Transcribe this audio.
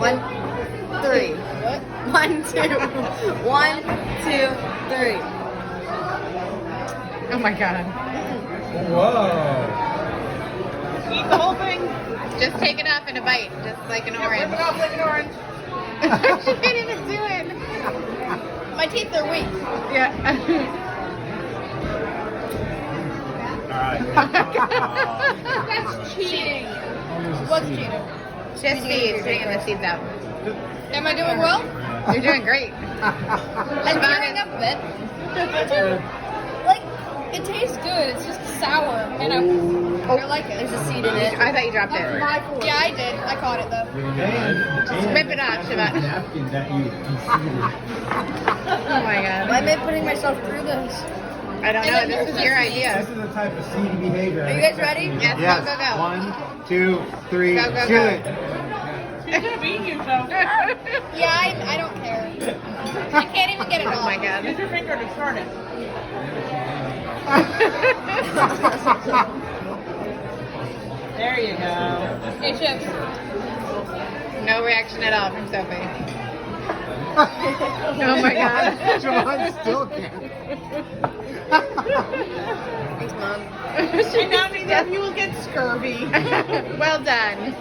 1, 3. What? 1, 2. 1, 2, 3. Oh my god. Whoa. Eat the whole thing. Just take it off in a bite, just like an Rip orange. it off like an orange. She can't even do it. My teeth are weak. Yeah. That's cheating. What's cheating? Just seeds, taking the seeds out. Am I doing well? You're doing great. I'm tearing up a bit. Like, it tastes good. It's just sour, and I like it. There's a seed in it. I thought you dropped it. Yeah, I did. I caught it though. Rip it off, Siobhan. Napkin that you conceded. Oh my god. Why am I putting myself through this? I don't know. This is your idea. This is the type of seedy behavior. Are you guys ready? Yes, Yes. go, go, go. 1, 2, 3, Go, go, do go. it. Yeah, I don't care. I can't even get it off. Oh my god. Use your finger to start it. There you go. Hey, Chips. No reaction at all from Sophie. Oh my god. Siobhan still can't. Thanks, Mom. And now neither of you will get scurvy. Well done.